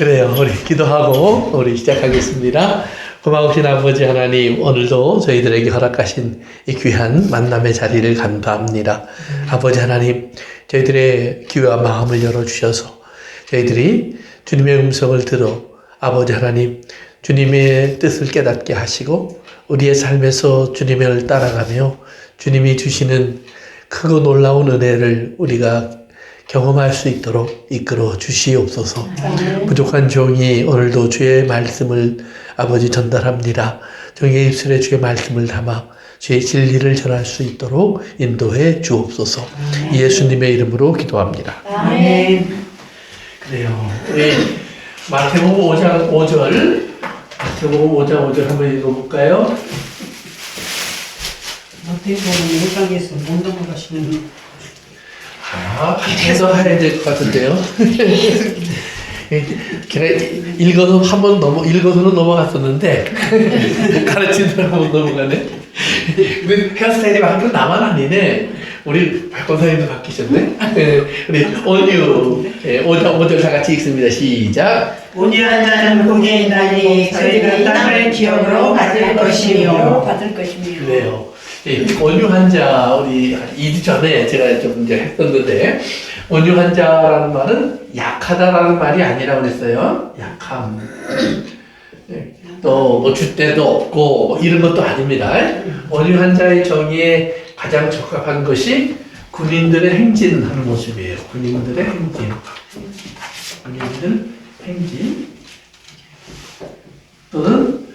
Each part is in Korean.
그래요. 우리 기도하고 우리 시작하겠습니다. 고마우신 아버지 하나님, 오늘도 저희들에게 허락하신 이 귀한 만남의 자리를 감사합니다. 아버지 하나님, 저희들의 귀와 마음을 열어주셔서 저희들이 주님의 음성을 들어 아버지 하나님, 주님의 뜻을 깨닫게 하시고 우리의 삶에서 주님을 따라가며 주님이 주시는 크고 놀라운 은혜를 우리가 경험할 수 있도록 이끌어 주시옵소서. 부족한 종이 오늘도 주의 말씀을 아버지 전달합니다. 종의 입술에 주의 말씀을 담아 주의 진리를 전할 수 있도록 인도해 주옵소서. 예수님의 이름으로 기도합니다. 아멘. 그래요. 우리 마태복음 5장 5절, 마태복음 5장 5절 한번 읽어볼까요? 마태복음 5장에서 못 넘어가시는 해서 해야 될 것 같은데요. 읽어서 한번 읽어서는 넘어갔었는데 가르치느라 한번 넘어가네. 근데 헤어스타일이 바뀐 건 나만 아니네. 우리 박권사님도 바뀌셨네. 우리 온유 5절 다 같이 읽습니다. 시작. 온유한 자는 복이 있나니 저희는 땅을 기업으로 받을 것이며 그래요. 온유한 자, 우리 2주 전에 제가 좀 이제 했었는데, 온유한 자라는 말은 약하다라는 말이 아니라고 그랬어요. 약함. 또, 뭐, 줏대도 없고, 뭐 이런 것도 아닙니다. 온유한 자의 정의에 가장 적합한 것이 군인들의 행진하는 모습이에요. 군인들의 행진. 군인들 행진. 또는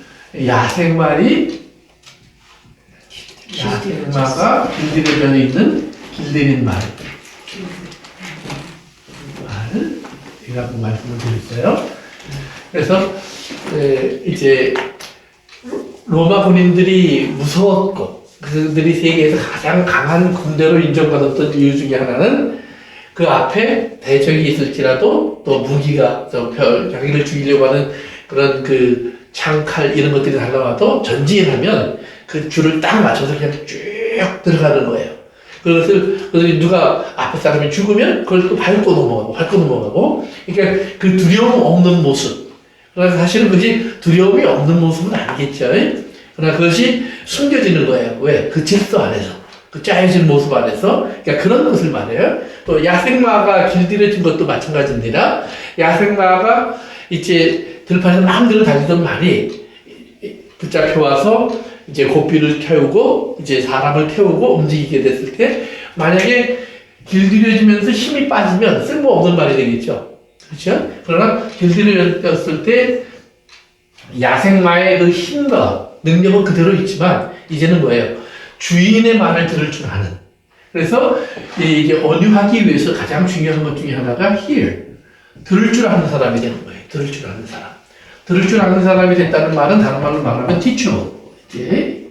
야생말이 야생마가 길들여져 있는 길들인 말. 말을 제가 말씀을 드렸어요. 그래서 이제 로마 군인들이 무서웠고 그들이 세계에서 가장 강한 군대로 인정받았던 이유 중에 하나는 그 앞에 대적이 있을지라도 또 무기가 자기를 죽이려고 하는 그런 그 창칼 이런 것들이 날라와도 전진하면 그 줄을 딱 맞춰서 그냥 쭉 들어가는 거예요. 그래서 누가 앞에 사람이 죽으면 그걸 또 밟고 넘어가고, 그러니까 그 두려움 없는 모습. 그러나 사실은 그것이 두려움이 없는 모습은 아니겠죠. 그러나 그것이 숨겨지는 거예요. 왜? 그 질서 안에서. 그 짜여진 모습 안에서. 그러니까 그런 것을 말해요. 또 야생마가 길들여진 것도 마찬가지입니다. 야생마가 이제 들판에서 마음대로 달리던 말이 붙잡혀 와서 이제 고삐를 태우고 이제 사람을 태우고 움직이게 됐을 때 만약에 길들여지면서 힘이 빠지면 쓸모없는 말이 되겠죠. 그렇죠? 그러나 길들여졌을 때 야생마의 그 힘과 능력은 그대로 있지만 이제는 뭐예요? 주인의 말을 들을 줄 아는. 그래서 이게 온유하기 위해서 가장 중요한 것 중에 하나가 hear. 들을 줄 아는 사람이 되는 거예요. 들을 줄 아는 사람. 들을 줄 아는 사람이 됐다는 말은 다른 말로 말하면 teacher. 이제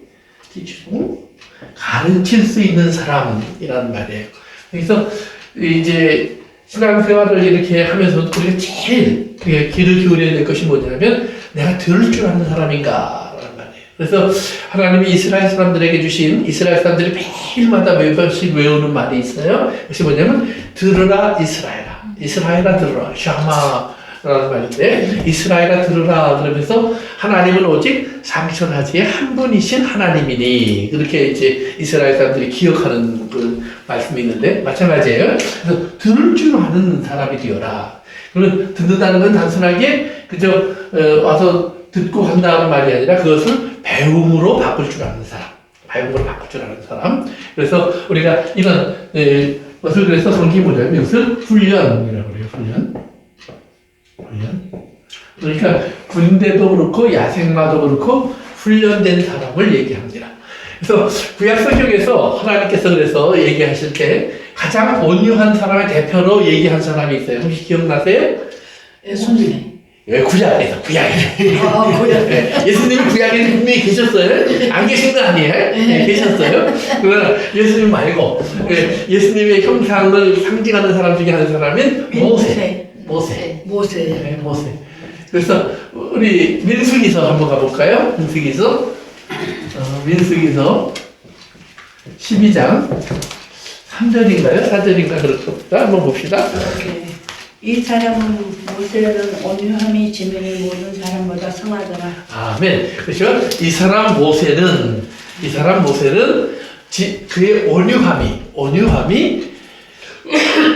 가르칠 수 있는 사람이라는 말이에요. 그래서 이제 신앙생활을 이렇게 하면서 우리가 제일 귀를 기울여야 될 것이 뭐냐면 내가 들을 줄 아는 사람인가라는 말이에요. 그래서 하나님이 이스라엘 사람들에게 주신 이스라엘 사람들이 매일마다 몇 번씩 외우는 말이 있어요. 그것이 뭐냐면 들으라 이스라엘아. 이스라엘아 들으라. 샤마. 라는 말인데 이스라엘아 들으라 그러면서 하나님은 오직 상천하지의 한 분이신 하나님이니 그렇게 이제 이스라엘 사람들이 기억하는 그 말씀이 있는데 마찬가지예요. 그래서 들을 줄 아는 사람이 되어라. 그러면 듣는다는 건 단순하게 그저 와서 듣고 한다는 말이 아니라 그것을 배움으로 바꿀 줄 아는 사람. 배움으로 바꿀 줄 아는 사람. 그래서 우리가 이런 것을 그래서 성경이 뭐냐면 이것을 훈련이라고 그래요. 훈련. 그러니까 군대도 그렇고 야생마도 그렇고 훈련된 사람을 얘기합니다. 그래서 구약 성경에서 하나님께서 그래서 얘기하실 때 가장 온유한 사람의 대표로 얘기한 사람이 있어요. 혹시 기억나세요? 예수님. 구약에서. 예수님이 구약에 분명히 계셨어요. 안 계신 건 아니에요. 계셨어요. 그러나 예수님 말고 예수님의 형상을 상징하는 사람 중에 한 사람은 모세. 그래서 우리 민수기서 한번 가볼까요? 민수기서 12장 3절인가요? 4절인가 그렇습니다. 한번 봅시다. 이 사람은 모세는 온유함이 지면이 모든 사람보다 성하더라. 아멘. 그렇죠? 이 사람 모세는 그의 온유함이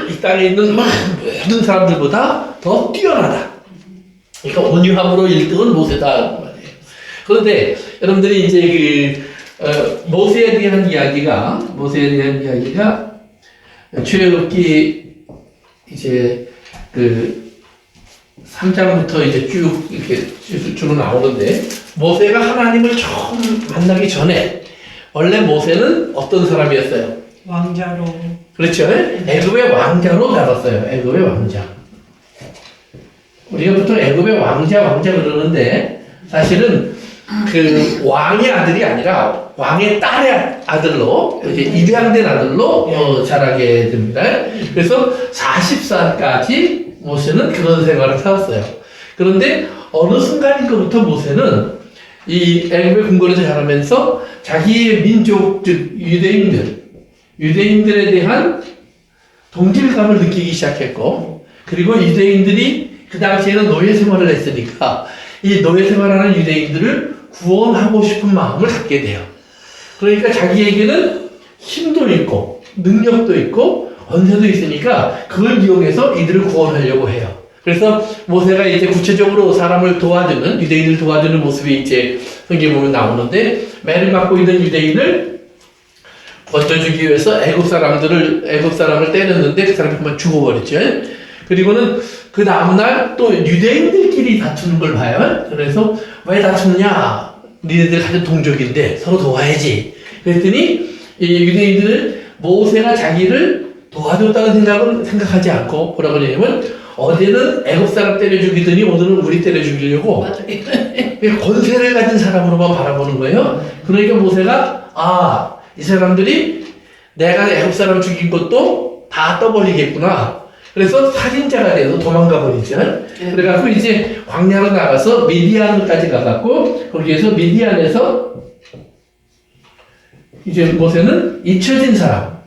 이 땅에 있는 모든 사람들보다 더 뛰어나다. 그러니까 온유함으로 1등은 모세다 말이에요. 그런데 여러분들이 이제 모세에 대한 이야기가 출애굽기 이제 3장부터 이제 쭉 이렇게 쭉 나오는데, 모세가 하나님을 처음 만나기 전에 원래 모세는 어떤 사람이었어요? 왕자로. 그렇죠? 애굽의 왕자로 자랐어요. 애굽의 왕자. 우리가 보통 애굽의 왕자 그러는데, 사실은 그 왕의 아들이 아니라 왕의 딸의 아들로, 이제 입양된 아들로 자라게 됩니다. 그래서 40살까지 모세는 그런 생활을 살았어요. 그런데 어느 순간부터 모세는 이 애굽의 궁궐에서 자라면서 자기의 민족, 즉 유대인들에 대한 동질감을 느끼기 시작했고, 그리고 유대인들이 그 당시에는 노예 생활을 했으니까 이 노예 생활하는 유대인들을 구원하고 싶은 마음을 갖게 돼요. 그러니까 자기에게는 힘도 있고 능력도 있고 권세도 있으니까 그걸 이용해서 이들을 구원하려고 해요. 그래서 모세가 이제 구체적으로 사람을 도와주는, 유대인을 도와주는 모습이 이제 성경에 보면 나오는데, 매를 맞고 있는 유대인을 건져주기 위해서 애굽 사람을 때렸는데 그 사람이 그만 죽어버렸죠. 그리고는 그 다음날 또 유대인들끼리 다투는 걸 봐요. 그래서 왜 다투느냐? 니네들 같은 동족인데 서로 도와야지. 그랬더니 이 유대인들은 모세가 자기를 도와줬다는 생각하지 않고 뭐라고 하냐면, 어제는 애굽 사람 때려 죽이더니 오늘은 우리 때려 죽이려고 권세를 가진 사람으로만 바라보는 거예요. 그러니까 모세가 이 사람들이 내가 애굽 사람 죽인 것도 다 떠벌리겠구나. 그래서 살인자가 돼서 도망가 버리죠. 그래갖고 이제 광야로 나가서 미디안까지 가갖고 거기에서 미디안에서 이제 모세는 잊혀진 사람으로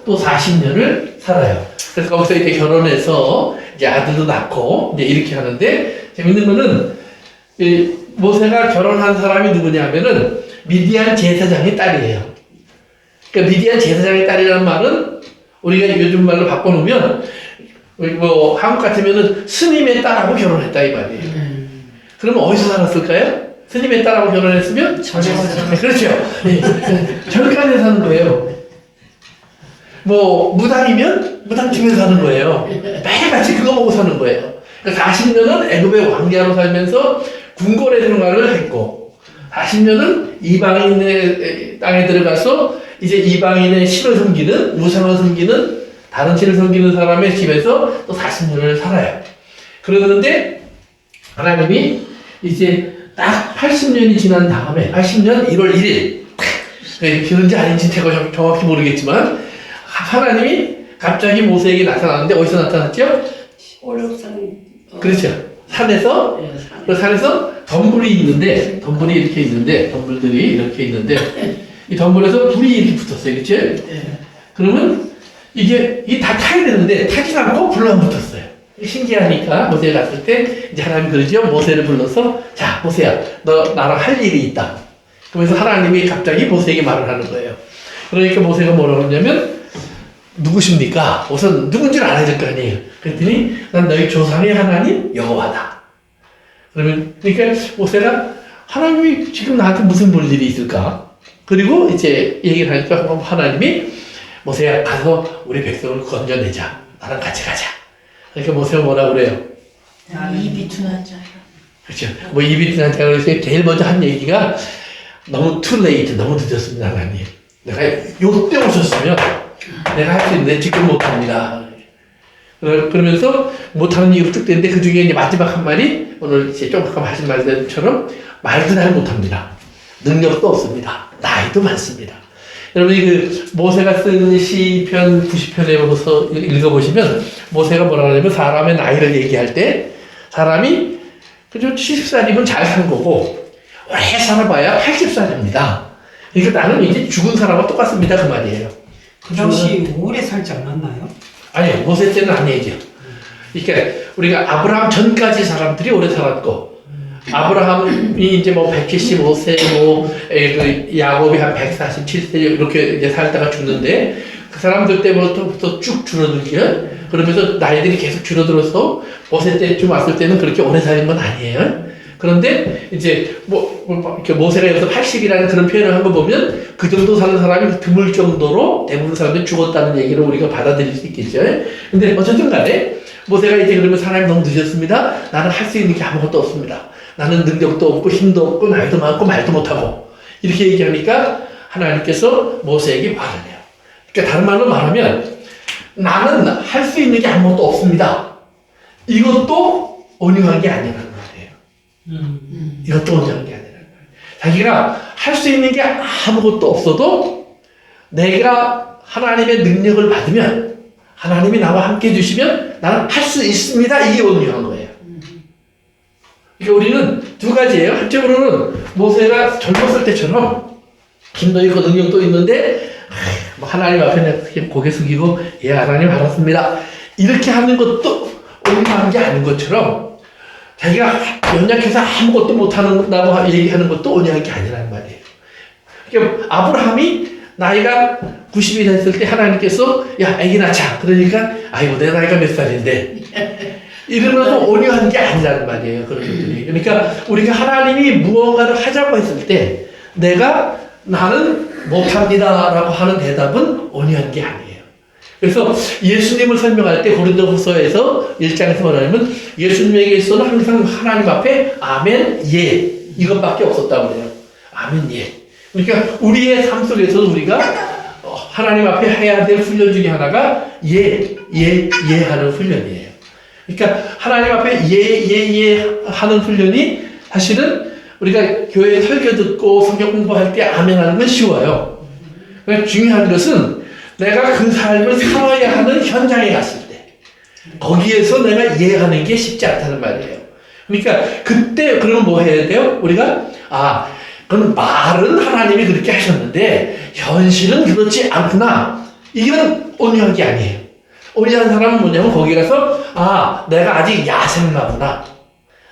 또 40년을 살아요. 그래서 거기서 이제 결혼해서 이제 아들도 낳고 이제 이렇게 하는데, 재밌는 거는 이 모세가 결혼한 사람이 누구냐면은 미디안 제사장의 딸이에요. 그러니까 미디안 제사장의 딸이라는 말은 우리가 요즘 말로 바꿔놓으면 뭐 한국 같으면은 스님의 딸하고 결혼했다 이 말이에요. 그러면 어디서 살았을까요? 스님의 딸하고 결혼했으면 그렇죠. 절간에 사는 거예요. 뭐 무당이면 무당집에 사는 거예요. 매일같이 그거 보고 사는 거예요. 그러니까 40년은 애굽의 왕자로 살면서 궁궐의 생활을 했고, 40년은 이방인의 땅에 들어가서 이제 이방인의 신을 섬기는, 우상을 섬기는, 다른 신을 섬기는 사람의 집에서 또 40년을 살아요. 그러는데 하나님이 이제 딱 80년이 지난 다음에, 80년 1월 1일, 그런지 아닌지 제가 정확히 모르겠지만 하나님이 갑자기 모세에게 나타났는데, 어디서 나타났죠? 오력산. 그렇죠. 산에서 덤불이 있는데, 덤불들이 이렇게 있는데, 이 덤불에서 불이 이렇게 붙었어요. 그렇죠? 그러면 이게 다 타야 되는데 타지 않고 불로 안 붙었어요. 신기하니까 모세가 갔을 때 이제 하나님이 그러죠. 모세를 불러서, 자, 모세야, 너 나랑 할 일이 있다. 그러면서 하나님이 갑자기 모세에게 말을 하는 거예요. 그러니까 모세가 뭐라고 하냐면, 누구십니까? 우선 누군지를 알아야 될 거 아니에요. 그랬더니 난 너희 조상의 하나님 여호와다. 그러니까 모세가 하나님이 지금 나한테 무슨 볼 일이 있을까? 그리고 이제 얘기를 하니까 하나님이, 모세야 가서 우리 백성을 건져내자. 나랑 같이 가자. 그러니까 모세가 뭐라고 그래요? 입이 둔한 자야. 그렇죠. 뭐 입이 둔한 자가 그래서 제일 먼저 한 얘기가, 너무 too late, 너무 늦었습니다 하나님. 내가 요때 오셨으면 내가 할 수 있는데 지금 못합니다. 그러면서 못하는 이유로 쭉 되는데, 그 중에 이제 마지막 한 말이 오늘 이제 조금 아까 하신 말씀처럼 말도 잘 못합니다. 능력도 없습니다. 나이도 많습니다. 여러분이 그 모세가 쓴 시편 90편에 보서 읽어보시면 모세가 뭐라고 하냐면, 사람의 나이를 얘기할 때 사람이 그죠 70살이면 잘 산 거고 오래 살아봐야 80살입니다. 그러니까 나는 이제 죽은 사람과 똑같습니다 그 말이에요. 그 당시 오래 살지 않았나요? 아니요, 모세 때는 아니죠. 그러니까 우리가 아브라함 전까지 사람들이 오래 살았고, 아브라함이 이제 뭐 175세, 그 야곱이 한 147세 이렇게 이제 살다가 죽는데, 그 사람들 때부터 쭉 줄어들기요. 그러면서 나이들이 계속 줄어들어서 모세 때쯤 왔을 때는 그렇게 오래 살인 건 아니에요. 그런데 이제 이렇게 모세가 여기서 80이라는 그런 표현을 한 거 보면 그 정도 사는 사람이 드물 정도로 대부분 사람들이 죽었다는 얘기를 우리가 받아들일 수 있겠죠. 근데 어쨌든 간에 모세가 이제 그러면 사람이 너무 늦었습니다. 나는 할 수 있는 게 아무것도 없습니다. 나는 능력도 없고 힘도 없고 나이도 많고 말도 못하고 이렇게 얘기하니까 하나님께서 모세에게 말을 해요. 그러니까 다른 말로 말하면 나는 할 수 있는 게 아무것도 없습니다. 이것도 온유한 게 아니라는 거예요. 이것도 온유한 게 아니라는 거예요. 자기가 할 수 있는 게 아무것도 없어도 내가 하나님의 능력을 받으면 하나님이 나와 함께 해주시면 나는 할 수 있습니다. 이게 온유한 거예요. 그러니까 우리는 두 가지예요. 한쪽으로는 모세가 젊었을 때처럼 힘도 있고 능력도 있는데 하나님 앞에 그냥 고개 숙이고 예 하나님 알았습니다. 이렇게 하는 것도 온유한 게 아닌 것처럼 자기가 연약해서 아무것도 못한다고 얘기하는 것도 온유한 게 아니라는 말이에요. 그러니까 아브라함이 나이가 90이 됐을 때 하나님께서 야 애기 낳자 그러니까 아이고 내 나이가 몇 살인데 이러면서 온유한 게 아니라는 말이에요. 그런 것들이. 그러니까 우리가 하나님이 무언가를 하자고 했을 때 나는 못합니다 라고 하는 대답은 온유한 게 아니에요. 그래서 예수님을 설명할 때 고린도후서에서 1장에서 말하면 예수님에게서는 항상 하나님 앞에 아멘 예 이것밖에 없었다고 그래요. 아멘 예. 그러니까 우리의 삶 속에서도 우리가 하나님 앞에 해야 될 훈련 중에 하나가 예 하는 훈련이에요. 그러니까 하나님 앞에 예 하는 훈련이 사실은 우리가 교회 설교 듣고 성경 공부할 때 아멘 하는 건 쉬워요. 그러니까 중요한 것은 내가 그 삶을 살아야 하는 현장에 갔을 때 거기에서 내가 이해하는 게 쉽지 않다는 말이에요. 그러니까 그때 그러면 뭐 해야 돼요? 우리가 그럼 말은 하나님이 그렇게 하셨는데 현실은 그렇지 않구나. 이건 온유한 게 아니에요. 온유한 사람은 뭐냐면 거기 가서 내가 아직 야생마구나.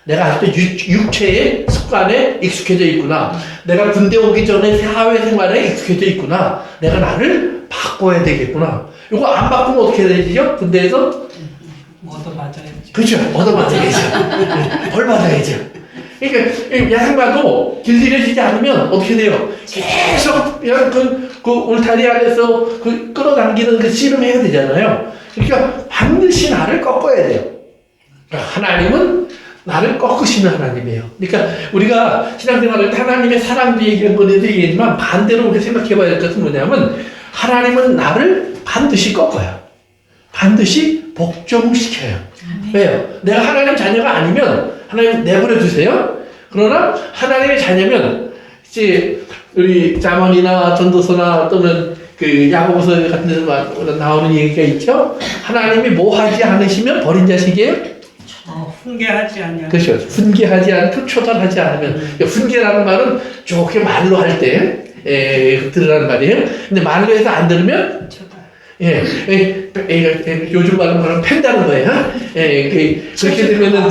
내가 아직도 육체의 습관에 익숙해져 있구나. 내가 군대 오기 전에 사회생활에 익숙해져 있구나. 내가 나를 바꿔야 되겠구나. 이거 안 바꾸면 어떻게 해야 되죠? 군대에서? 얻어맞아야죠. 그렇죠. 얻어맞아야죠. 벌 받아야죠. 그러니까 야생마도 길들여지지 않으면 어떻게 돼요? 계속 그 울타리 안에서 끌어당기는 그 씨름해야 되잖아요. 그러니까 반드시 나를 꺾어야 돼요. 그러니까 하나님은 나를 꺾으시는 하나님이에요. 그러니까 우리가 신앙생활을 하나님의 사랑도 얘기한 거에도 얘기했지만 반대로 우리가 생각해 봐야 될 것은 뭐냐면 하나님은 나를 반드시 꺾어요. 반드시 복종시켜요. 왜요? 내가 하나님 자녀가 아니면 하나님 내버려 두세요. 그러나 하나님의 자녀면 이제 우리 잠언이나 전도서나 또는 그 야고보서 같은 데서 나오는 얘기가 있죠. 하나님이 뭐 하지 않으시면 버린 자식이에요. 훈계하지 않냐. 그렇죠. 훈계하지 않고 초단하지 않으면 훈계라는 말은 좋게 말로 할 때 들으라는 말이에요. 근데 말로 해서 안 들으면 요즘 말로 말하면 팬다는 거예요. 그렇게 되면은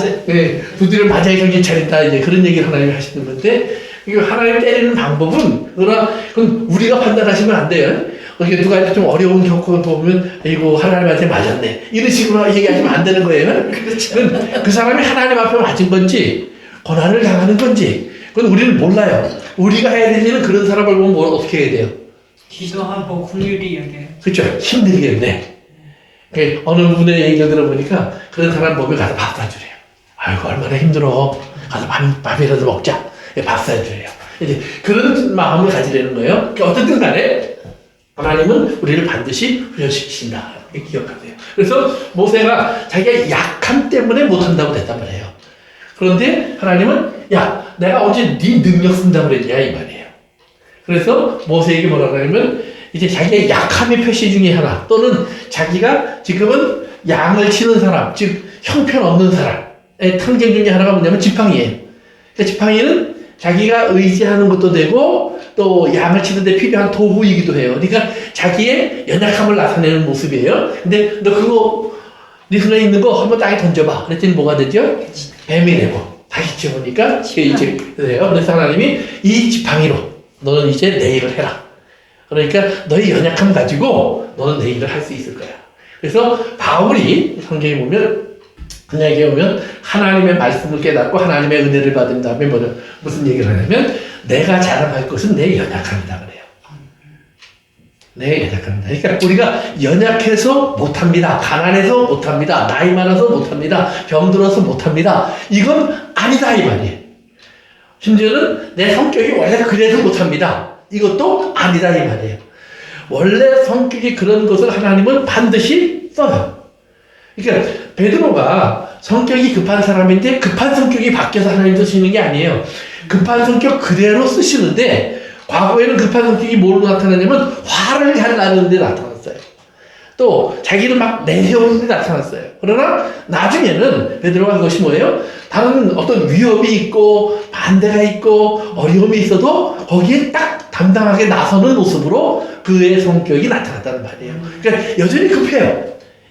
부디를 맞아야 정신 차린다 이제 그런 얘기를 하나님이 하시는 건데 이거 하나님 때리는 방법은 그건 우리가 판단하시면 안 돼요. 그렇게 누가 좀 어려운 겪고 보면 이거 하나님한테 맞았네 이런 식으로 얘기하시면 안 되는 거예요. 그렇죠. 그 사람이 하나님 앞에 맞은 건지 고난을 당하는 건지 그건 우리는 몰라요. 우리가 해야 될 일은 그런 사람을 보면 어떻게 해야 돼요? 기도하고 긍휼히 여겨요. 그렇죠. 힘들겠네. 어느 분의 얘기를 들어보니까 그런 사람 보면 가서 밥 사주래요. 아이고 얼마나 힘들어. 가서 밥이라도 먹자. 밥 사주래요. 이제 그런 마음을 가지려는 거예요. 그러니까 어쨌든 간에 하나님은 우리를 반드시 훈련시키신다. 기억하세요. 그래서 모세가 자기가 약함 때문에 못한다고 대답을 해요. 그런데 하나님은 내가 언제 네 능력 쓴다고 그랬냐 이 말이에요. 그래서 모세에게 뭐라고 하냐면 이제 자기의 약함의 표시 중에 하나 또는 자기가 지금은 양을 치는 사람 즉 형편없는 사람의 특징 중에 하나가 뭐냐면 지팡이예요. 그러니까 지팡이는 자기가 의지하는 것도 되고 또 양을 치는데 필요한 도구이기도 해요. 그러니까 자기의 연약함을 나타내는 모습이에요. 근데 너 그거 네 손에 있는 거 한번 땅에 던져봐. 그랬더니 뭐가 되죠? 뱀이 되고 다시 집어보니까 이제 돼요. 그래서 하나님이 이 지팡이로 너는 이제 내 일을 해라. 그러니까 너의 연약함 가지고 너는 내 일을 할 수 있을 거야. 그래서 바울이 성경에 보면 그냥에 보면 하나님의 말씀을 깨닫고 하나님의 은혜를 받은 다음에 무슨 얘기를 하냐면 내가 자랑할 것은 내 연약함이다 그래요. 내 연약합니다. 그러니까 우리가 연약해서 못합니다. 가난해서 못합니다. 나이 많아서 못합니다. 병들어서 못합니다. 이건 아니다 이 말이에요. 심지어는 내 성격이 원래 그래서 못합니다. 이것도 아니다 이 말이에요. 원래 성격이 그런 것을 하나님은 반드시 써요. 그러니까 베드로가 성격이 급한 사람인데 급한 성격이 바뀌어서 하나님 쓰시는 게 아니에요. 급한 성격 그대로 쓰시는데 과거에는 급한 성격이 뭘로 나타나냐면 화를 잘 나는 데 나타났어요. 또 자기를 막 내세우는 데 나타났어요. 그러나 나중에는 베드로가 그것이 뭐예요? 다른 어떤 위협이 있고 반대가 있고 어려움이 있어도 거기에 딱 당당하게 나서는 모습으로 그의 성격이 나타났다는 말이에요. 그러니까 여전히 급해요.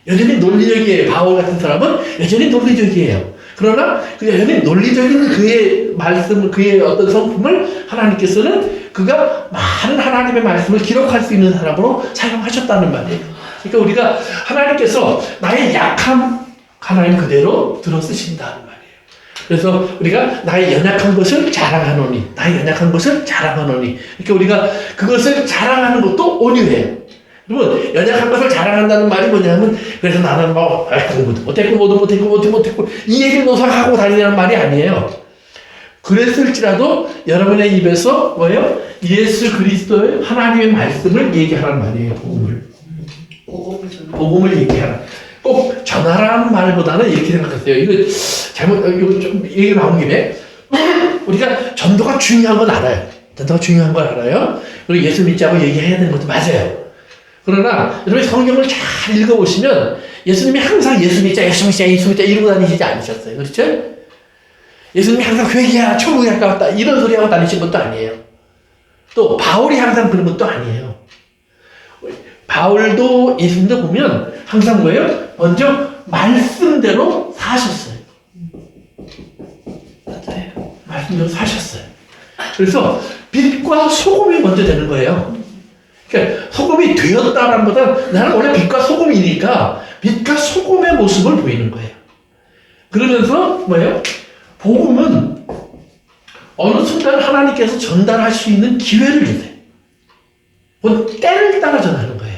여전히 논리적이에요. 바울 같은 사람은 여전히 논리적이에요. 그러나 그 여전히 논리적인 그의 말씀을, 그의 어떤 성품을 하나님께서는 그가 많은 하나님의 말씀을 기록할 수 있는 사람으로 사용하셨다는 말이에요. 그러니까 우리가 하나님께서 나의 약함 하나님 그대로 들어 쓰신다는 말이에요. 그래서 우리가 나의 연약한 것을 자랑하노니, 나의 연약한 것을 자랑하노니. 그러니까 우리가 그것을 자랑하는 것도 온유해요. 여러분, 연약한 것을 자랑한다는 말이 뭐냐면, 그래서 나는 뭐, 공부도 못했고, 이 얘기를 노상하고 다니라는 말이 아니에요. 그랬을지라도 여러분의 입에서 뭐예요? 예수 그리스도의 하나님의 말씀을 얘기하라는 말이에요, 복음을 얘기하라. 꼭 전하라는 말보다는 이렇게 생각하세요. 이거 좀 얘기 나온 김에, 우리가 전도가 중요한 건 알아요. 전도가 중요한 걸 알아요. 그리고 예수 믿자고 얘기해야 되는 것도 맞아요. 그러나 여러분이 성경을 잘 읽어보시면 예수님이 항상 예수 믿자 이러고 다니시지 않으셨어요. 그렇죠? 예수님이 항상 회개하라, 천국에 가까웠다 이런 소리 하고 다니신 것도 아니에요. 또 바울이 항상 그런 것도 아니에요. 바울도 예수님도 보면 항상 뭐예요? 먼저 말씀대로 사셨어요. 맞아요. 말씀대로 사셨어요. 그래서 빛과 소금이 먼저 되는 거예요. 그러니까 소금이 되었다는 것보다 나는 원래 빛과 소금이니까 빛과 소금의 모습을 보이는 거예요. 그러면서 뭐예요? 복음은 어느 순간 하나님께서 전달할 수 있는 기회를 주세요. 그 때를 따라 전하는 거예요.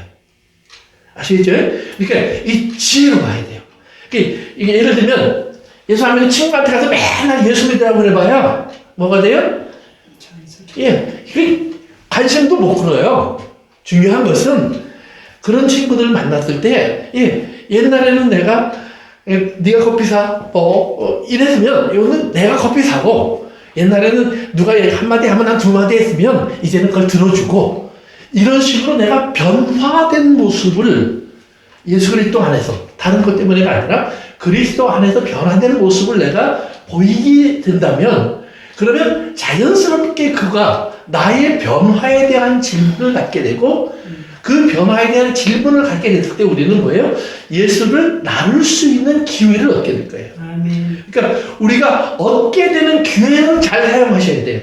아시겠죠? 그러니까 이 지혜로 봐야 돼요. 그러니까 이게 예를 들면 예수 안 믿는 친구한테 가서 맨날 예수 믿으라고 해봐야 뭐가 돼요? 예, 관심도 못 끌어요. 중요한 것은 그런 친구들을 만났을 때, 옛날에는 내가 네가 커피 사, 이랬으면 이거는 내가 커피 사고, 옛날에는 누가 한마디 하면 난 두 마디 했으면 이제는 그걸 들어주고, 이런 식으로 내가 변화된 모습을 예수 그리스도 안에서, 다른 것 때문에가 아니라 그리스도 안에서 변화된 모습을 내가 보이게 된다면, 그러면 자연스럽게 그가 나의 변화에 대한 질문을 갖게 되고, 그 변화에 대한 질문을 갖게 됐을 때 우리는 뭐예요? 예수를 나눌 수 있는 기회를 얻게 될 거예요. 아멘. 그러니까 우리가 얻게 되는 기회는 잘 사용하셔야 돼요.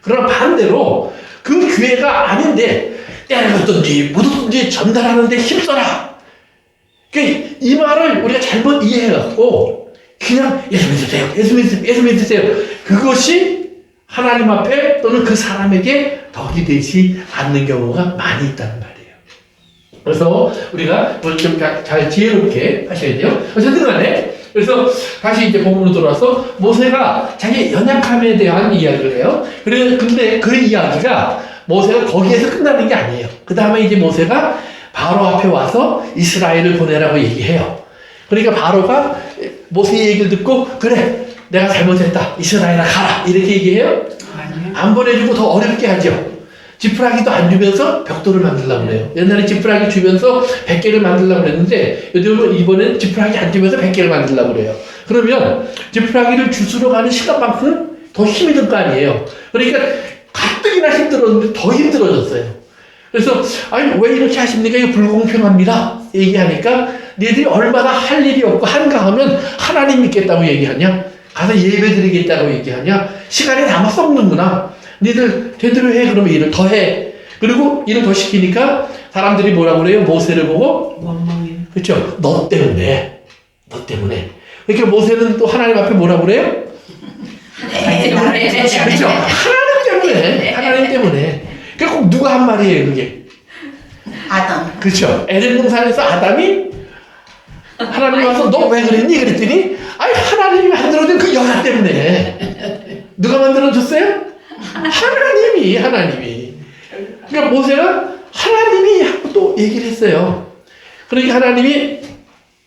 그러나 반대로 그 기회가 아닌데 때려줬든지 묻었든지 전달하는데 힘써라. 그러니까 이 말을 우리가 잘못 이해해갖고 그냥 예수 믿으세요. 그것이 하나님 앞에 또는 그 사람에게 덕이 되지 않는 경우가 많이 있다는 말이에요. 그래서 우리가 좀 잘 지혜롭게 하셔야 돼요. 어쨌든 간에 그래서 다시 이제 본문으로 돌아와서 모세가 자기 연약함에 대한 이야기를 해요. 근데 그 이야기가 모세가 거기에서 끝나는 게 아니에요. 그 다음에 이제 모세가 바로 앞에 와서 이스라엘을 보내라고 얘기해요. 그러니까 바로가 모세 얘기를 듣고 그래 내가 잘못했다 이스라엘아 가라 이렇게 얘기해요? 아니요. 안 보내주고 더 어렵게 하죠. 지푸라기도 안 주면서 벽돌을 만들려고 그래요. 옛날에 지푸라기 주면서 100개를 만들려고 그랬는데 이번엔 지푸라기 안 주면서 100개를 만들려고 그래요. 그러면 지푸라기를 주스러 가는 시간만큼 더 힘이 들 거 아니에요. 그러니까 가뜩이나 힘들었는데 더 힘들어졌어요. 그래서 아니 왜 이렇게 하십니까? 이거 불공평합니다. 얘기하니까 니들이 얼마나 할 일이 없고 한가하면 하나님 믿겠다고 얘기하냐? 가서 예배 드리겠다고 얘기하냐? 시간이 남아 썩는구나. 니들 제대로 해. 그러면 일을 더 해. 그리고 일을 더 시키니까 사람들이 뭐라고 그래요? 모세를 보고 원망해. 그렇죠? 너 때문에. 그러니까 모세는 또 하나님 앞에 뭐라고 그래요? 그렇죠? 하나님 때문에. 그러니까 꼭 누가 한 말이에요, 그게. 아담. 그렇죠? 에덴 동산에서 아담이 하나님 와서 너 왜 그랬니? 그랬더니 아니 하나님이 만들어준 그 여자 때문에. 누가 만들어줬어요? 하나님이. 그러니까 모세가 하나님이 하고 또 얘기를 했어요. 그러니까 하나님이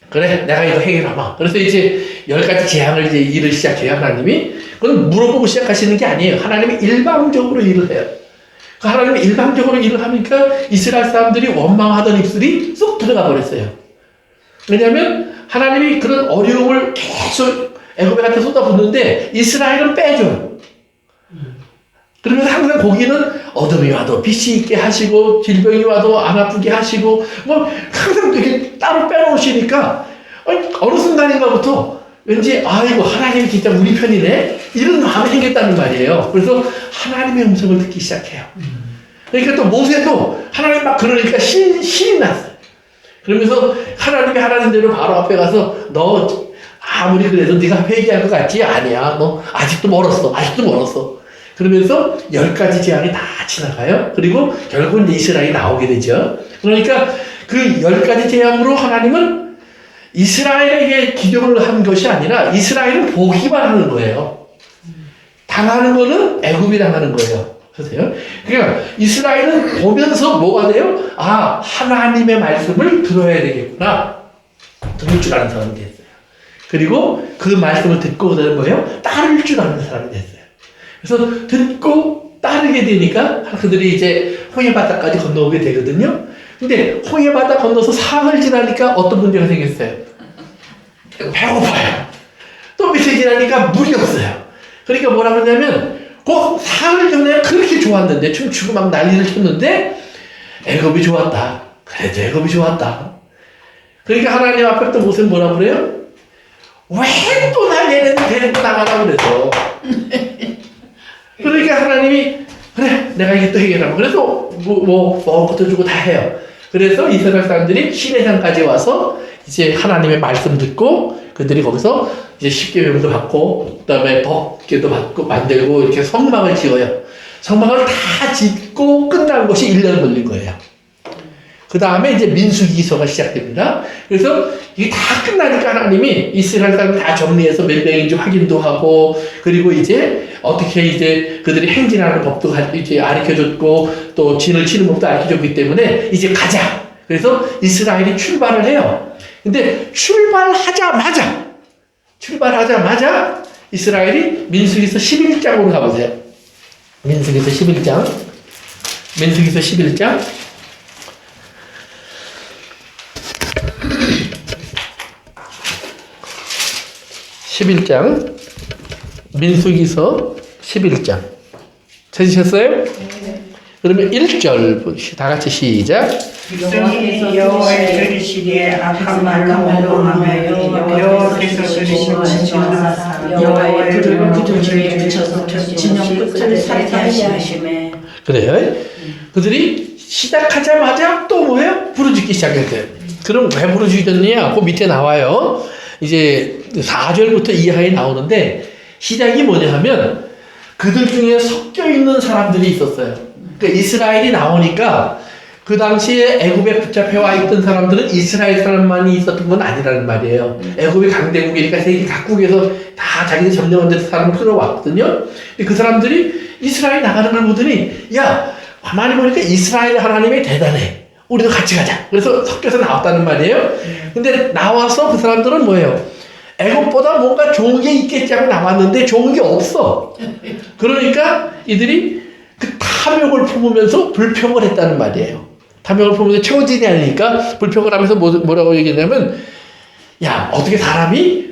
그래 내가 이거 해결하마. 그래서 이제 10가지 재앙을 이제 일을 시작해요. 하나님이. 그건 물어보고 시작하시는 게 아니에요. 하나님이 일방적으로 일을 해요. 그 하나님이 일방적으로 일을 하니까 이스라엘 사람들이 원망하던 입술이 쏙 들어가 버렸어요. 왜냐하면 하나님이 그런 어려움을 계속 애굽에 갖다 쏟아붓는데 이스라엘은 빼줘요. 그러면서 항상 거기는 어둠이 와도 빛이 있게 하시고 질병이 와도 안 아프게 하시고 뭐 항상 이렇게 따로 빼놓으시니까 어느 순간인가부터 왠지 아이고 하나님이 진짜 우리 편이네 이런 마음이 생겼다는 말이에요. 그래서 하나님의 음성을 듣기 시작해요. 그러니까 또 모세도 하나님 막 그러니까 신이 났어요. 그러면서 하나님이 하나님대로 바로 앞에 가서 너 아무리 그래도 네가 회개할 것 같지? 아니야. 너 아직도 멀었어. 그러면서 10가지 재앙이 다 지나가요. 그리고 결국은 이스라엘이 나오게 되죠. 그러니까 그 10가지 재앙으로 하나님은 이스라엘에게 기도를 한 것이 아니라 이스라엘은 보기만 하는 거예요. 당하는 거는 애굽이 당하는 거예요. 보세요. 그러니까 이스라엘은 보면서 뭐가 돼요? 아, 하나님의 말씀을 들어야 되겠구나. 들을 줄 아는 사람이 됐어요. 그리고 그 말씀을 듣고 그다음에 뭐예요? 따를 줄 아는 사람이 됐어요. 그래서 듣고 따르게 되니까 그들이 이제 홍해바다까지 건너오게 되거든요. 근데 홍해바다 건너서 사흘 지나니까 어떤 문제가 생겼어요? 배고파요. 또 밑에 지나니까 물이 없어요. 그러니까 뭐라 그러냐면 그 사흘 전에 그렇게 좋았는데 춤추고 막 난리를 쳤는데 애굽이 좋았다. 그래도 애굽이 좋았다. 그러니까 하나님 앞에 또 모세는 뭐라 그래요? 왜 또 날 얘네들 데리고 나가라 그래서. 그러니까 하나님이 그래 내가 이게 또 해결하면 그래서 먹을 것도 주고 다 해요. 그래서 이스라엘 사람들이 시내산까지 와서 이제 하나님의 말씀 듣고 그들이 거기서 이제 십계명도 받고 그다음에 법궤도 받고 만들고 이렇게 성막을 지어요. 성막을 다 짓고 끝난 것이 1년 걸린 거예요. 그 다음에 이제 민수기서가 시작됩니다. 그래서 이게 다 끝나니까 하나님이 이스라엘 사람을 다 정리해서 몇 명인지 확인도 하고 그리고 이제 어떻게 이제 그들이 행진하는 법도 이제 가르쳐줬고 또 진을 치는 법도 가르쳐줬기 때문에 이제 가자. 그래서 이스라엘이 출발을 해요. 근데 출발하자마자 이스라엘이 민수기서 11장으로 가보세요. 민수기서 11장 11장 민수기서 11장 찾으셨어요? 네. 그러면 1절 다 같이 시작. 백성이 여호와의 들으시기에 악한 말로 원망하며 여호와께서 그리시고 여호와의 들을 그들을 붙여서 진영 끝을 살살하시매. 그래요. 그들이 시작하자마자 또 뭐예요? 부르짖기 시작했어요. 그럼 왜 부르짖었느냐? 그 밑에 나와요. 이제 4절부터 이하에 나오는데 시작이 뭐냐 하면 그들 중에 섞여 있는 사람들이 있었어요. 그러니까 이스라엘이 나오니까 그 당시에 애굽에 붙잡혀와 있던 사람들은 이스라엘 사람만이 있었던 건 아니라는 말이에요. 애굽이 강대국이니까 세계 각국에서 다 자기들 점령한 데서 사람을 끌어왔거든요. 근데 그 사람들이 이스라엘 나가는 걸 보더니 야 가만히 보니까 이스라엘 하나님이 대단해. 우리도 같이 가자. 그래서 섞여서 나왔다는 말이에요. 근데 나와서 그 사람들은 뭐예요? 애굽보다 뭔가 좋은 게 있겠지 하고 나왔는데 좋은 게 없어. 그러니까 이들이 그 탐욕을 품으면서 불평을 했다는 말이에요. 탐욕을 품으면서 채워지지 않으니까 불평을 하면서 뭐라고 얘기했냐면 야 어떻게 사람이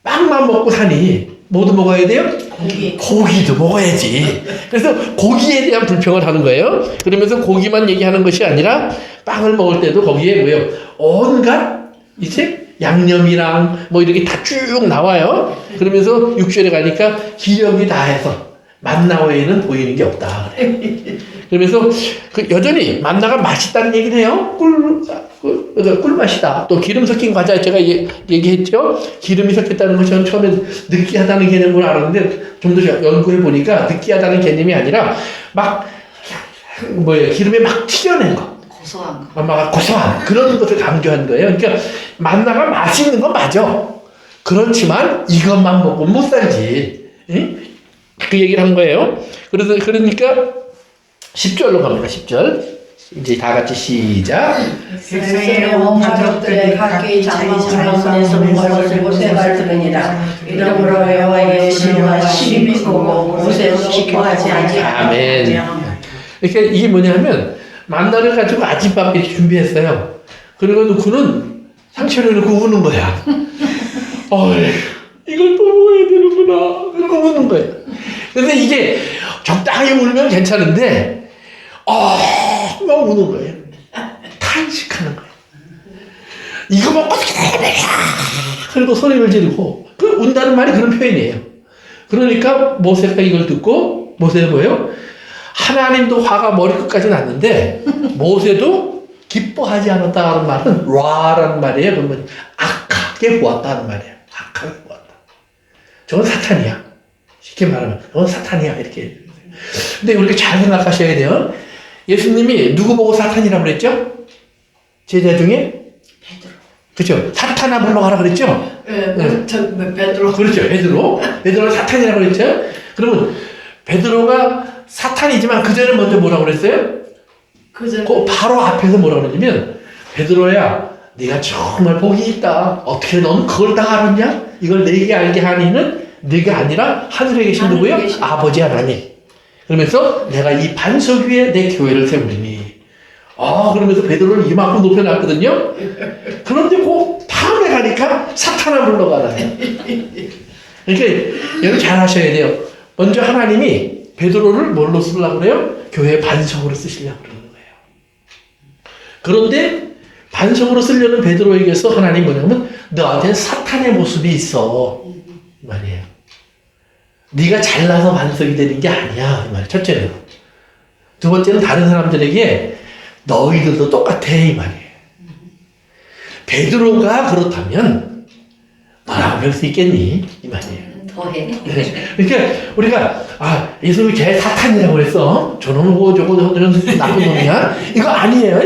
빵만 먹고 사니 뭐도 먹어야 돼요? 고기. 고기도 먹어야지. 그래서 고기에 대한 불평을 하는 거예요. 그러면서 고기만 얘기하는 것이 아니라 빵을 먹을 때도 거기에 뭐예요? 온갖 이제 양념이랑 뭐 이렇게 다 쭉 나와요. 그러면서 6절에 가니까 기력이 다해서 만나 외에는 보이는 게 없다. 그러면서 그 여전히 만나가 맛있다는 얘기를 해요. 꿀맛이다. 또 기름 섞인 과자 제가 얘기했죠. 기름이 섞였다는 것이 저는 처음에 느끼하다는 개념으로 알았는데 좀 더 연구해 보니까 느끼하다는 개념이 아니라 막 뭐예요? 기름에 막 튀겨낸 거. 고소한 거. 막 고소한 그런 것을 강조한 거예요. 그러니까 만나가 맛있는 건 맞아. 그렇지만 이것만 먹고 못 살지. 응? 그 얘기를 한 거예요. 그러니까 10절로 갑니다. 10절. 이제 다 같이 시작. 세상의 온 가족들의 각기 자기자신에서 무엇을 모세가 들으니라. 이러므로 여호와의 신과 심히 보고 모세로 기뻐하지 아니하니라. 아멘. 그러니까 이게 뭐냐면 만나를 가지고 아침밥 이렇게 준비했어요. 그리고 놓고는 상처를 놓고 우는 거야. 어이, 이걸 또 먹어야 되는구나. 그러고 우는 거예요. 근데 이게 적당히 울면 괜찮은데 막 우는 거예요. 탄식하는 거예요. 이거 먹고 그리고 소리를 지르고 그 운다는 말이 그런 표현이에요. 그러니까 모세가 이걸 듣고 모세는 뭐예요? 하나님도 화가 머리끝까지 났는데 모세도 기뻐하지 않았다는 말은 라라는 말이에요. 그러면 악하게 보았다는 말이에요. 악하게 보았다. 저건 사탄이야. 쉽게 말하면 저건 사탄이야 이렇게. 근데 우리가 잘 생각하셔야 돼요. 예수님이 누구 보고 사탄이라고 그랬죠? 제자 중에? 베드로. 그렇죠. 사탄아 물러가라 그랬죠? 베드로. 그렇죠. 베드로가 사탄이라고 그랬죠? 그러면 베드로가 사탄이지만 그 전에 먼저 뭐라고 그랬어요? 그 바로 앞에서 뭐라고 그러냐면 베드로야 네가 정말 복이 있다. 어떻게 넌 그걸 다 알았냐? 이걸 내게 알게 하니는 네가 아니라 하늘에 계신 누구요? 아버지 하나님. 그러면서 내가 이 반석 위에 내 교회를 세우리니. 그러면서 베드로를 이만큼 높여놨거든요. 그런데 그 다음에 가니까 사탄아 물러가라. 그러니까 여러분 잘 하셔야 돼요. 먼저 하나님이 베드로를 뭘로 쓰려고 그래요? 교회의 반석으로 쓰시려고 그러는 거예요. 그런데 반석으로 쓰려는 베드로에게서 하나님 뭐냐면 너한테는 사탄의 모습이 있어. 이 말이에요. 네가 잘나서 반석이 되는 게 아니야. 이 말이에요. 첫째는. 두 번째는 다른 사람들에게 너희들도 똑같아. 이 말이에요. 베드로가 그렇다면 너라고 할 수 있겠니? 이 말이에요. 더해. 그러니까 우리가 예수님이 걔 사탄이라고 했어. 저놈은 뭐 저거 나쁜 놈이야. 이거 아니에요.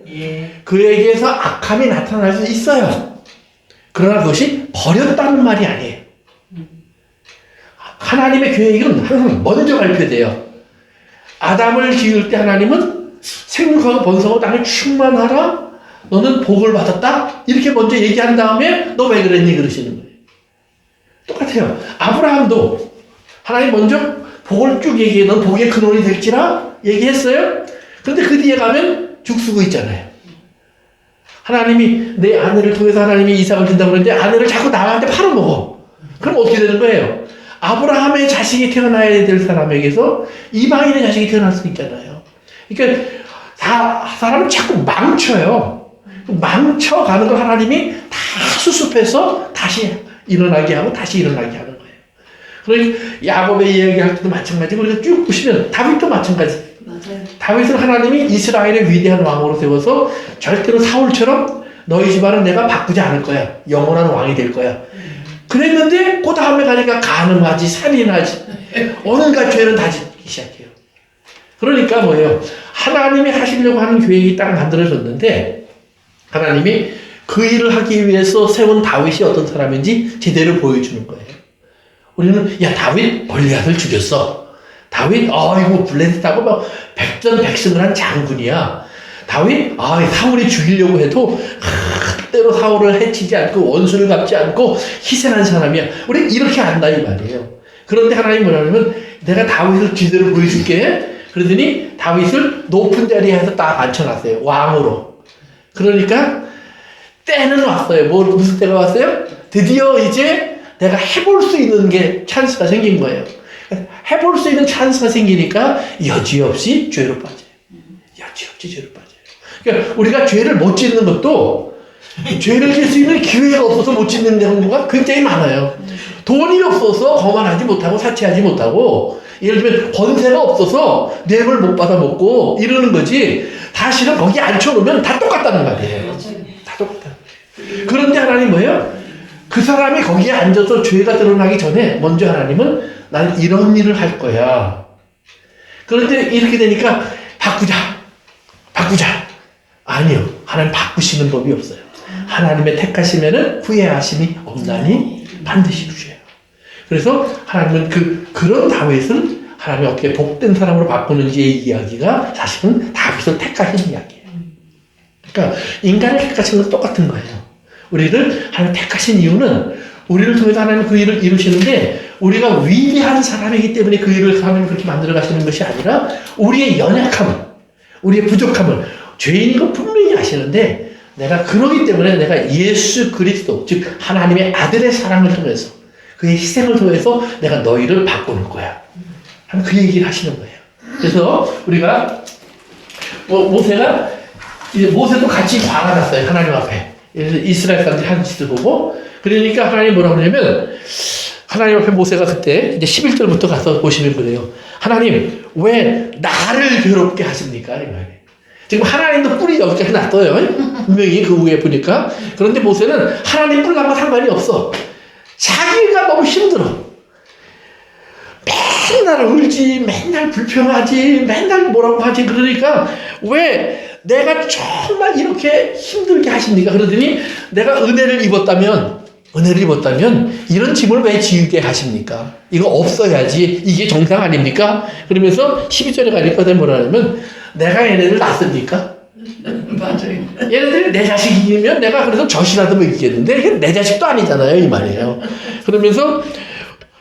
예. 그에게서 악함이 나타날 수 있어요. 그러나 그것이 버렸다는 말이 아니에요. 하나님의 계획은 항상 먼저 발표돼요. 아담을 지을 때 하나님은 생육하고 번성하고 땅에 충만하라. 너는 복을 받았다. 이렇게 먼저 얘기한 다음에 너 왜 그랬니? 그러시는 거예요. 똑같아요. 아브라함도 하나님 먼저 복을 쭉 얘기해. 넌 복의 근원이 될지라 얘기했어요. 그런데 그 뒤에 가면 죽쓰고 있잖아요. 하나님이 내 아내를 통해서 하나님이 이삭을 준다고 그러는데 아내를 자꾸 남한테 팔아먹어. 그럼 어떻게 되는 거예요? 아브라함의 자식이 태어나야 될 사람에게서 이방인의 자식이 태어날 수 있잖아요. 그러니까 사람은 자꾸 망쳐요. 망쳐가는 걸 하나님이 다 수습해서 다시 일어나게 하고 다시 일어나게 하는 거예요. 그러니까 야곱의 이야기할 때도 마찬가지고 우리가 쭉 보시면 다윗도 마찬가지. 맞아요. 다윗은 하나님이 이스라엘의 위대한 왕으로 세워서 절대로 사울처럼 너희 집안은 내가 바꾸지 않을 거야. 영원한 왕이 될 거야. 그랬는데 그 다음에 가니까 간음하지, 살인하지, 온갖 죄는 다 짓기 시작해요. 그러니까 뭐예요? 하나님이 하시려고 하는 계획이 딱 만들어졌는데 하나님이 그 일을 하기 위해서 세운 다윗이 어떤 사람인지 제대로 보여주는 거예요. 우리는 다윗 골리앗을 죽였어. 다윗 이거 블레셋하고 막 백전백승을 한 장군이야. 다윗 사울이 죽이려고 해도 때로 사울을 해치지 않고 원수를 갚지 않고 희생한 사람이야. 우리 이렇게 안다 이 말이에요. 그런데 하나님 뭐냐면 내가 다윗을 제대로 보여줄게. 그러더니 다윗을 높은 자리에서 딱 앉혀놨어요. 왕으로. 그러니까 때는 왔어요. 무슨 때가 왔어요? 드디어 이제 내가 해볼 수 있는 게 찬스가 생긴 거예요. 해볼 수 있는 찬스가 생기니까 여지없이 죄로 빠져요. 여지없이 죄로 빠져요. 그러니까 우리가 죄를 못 짓는 것도 죄를 질 수 있는 기회가 없어서 못 짓는 경우가 굉장히 많아요. 돈이 없어서 거만하지 못하고 사치하지 못하고, 예를 들면 권세가 없어서 뇌물 못 받아 먹고 이러는 거지, 사실은 거기 앉혀놓으면 다 똑같다는 말이에요. 다 똑같다. 그런데 하나님 뭐예요? 그 사람이 거기에 앉아서 죄가 드러나기 전에 먼저 하나님은 나는 이런 일을 할 거야. 그런데 이렇게 되니까 바꾸자. 아니요. 하나님 바꾸시는 법이 없어요. 하나님의 택하시면은 후회하심이 없나니 반드시 주셔요. 그래서 하나님은 그런 다윗을 하나님이 어떻게 복된 사람으로 바꾸는지의 이야기가 사실은 다윗을 택하신 이야기예요. 그러니까 인간을 택하신 것은 똑같은 거예요. 우리를 하나님 택하신 이유는 우리를 통해서 하나님 그 일을 이루시는데, 우리가 위대한 사람이기 때문에 그 일을 하나님 그렇게 만들어 가시는 것이 아니라 우리의 연약함, 우리의 부족함을 죄인인 거 분명히 아시는데, 내가 그러기 때문에 내가 예수 그리스도, 즉 하나님의 아들의 사랑을 통해서, 그의 희생을 통해서 내가 너희를 바꾸는 거야. 그 얘기를 하시는 거예요. 그래서 우리가 모세가 이제 모세도 같이 화가 났어요. 하나님 앞에. 그래서 이스라엘 사람들이 한 짓을 보고, 그러니까 하나님 뭐라고 그러냐면, 하나님 앞에 모세가 그때 이제 11절부터 가서 보시면 그래요. 하나님 왜 나를 괴롭게 하십니까? 이 말이에요. 지금 하나님도 뿔이 10개 났어요. 분명히 그 위에 보니까. 그런데 모세는 하나님 뿔랑과 상관이 없어. 자기가 너무 힘들어. 맨날 울지, 맨날 불평하지, 맨날 뭐라고 하지. 그러니까 왜 내가 정말 이렇게 힘들게 하십니까? 그러더니 내가 은혜를 입었다면 이런 짐을 왜 지우게 하십니까? 이거 없어야지. 이게 정상 아닙니까? 그러면서 12절에 가니까 뭐라 하냐면, 내가 얘네들 낳습니까? 맞아요. 얘네들이 내 자식이면 내가 그래서 젖이라도 먹이겠는데, 이게 내 자식도 아니잖아요. 이 말이에요. 그러면서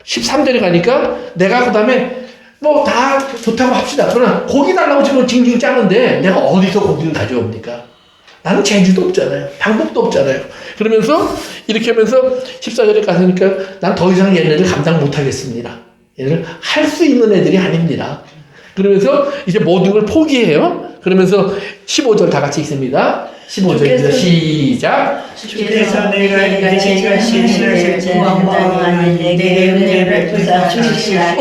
13절에 가니까 내가 그 다음에 뭐 다 좋다고 합시다. 그러나 고기 달라고 지금 징징 짜는데 내가 어디서 고기를 가져옵니까? 나는 재주도 없잖아요. 방법도 없잖아요. 그러면서 이렇게 하면서 14절에 가니까 난 더 이상 얘네를 감당 못하겠습니다. 얘네를 할 수 있는 애들이 아닙니다. 그러면서 이제 모든 걸 포기해요. 그러면서 15절 다 같이 읽습니다. 15절입니다. 시작. 주께서 내가 지금 신실을 구원하니 내게 은혜를 베푸사 주시라.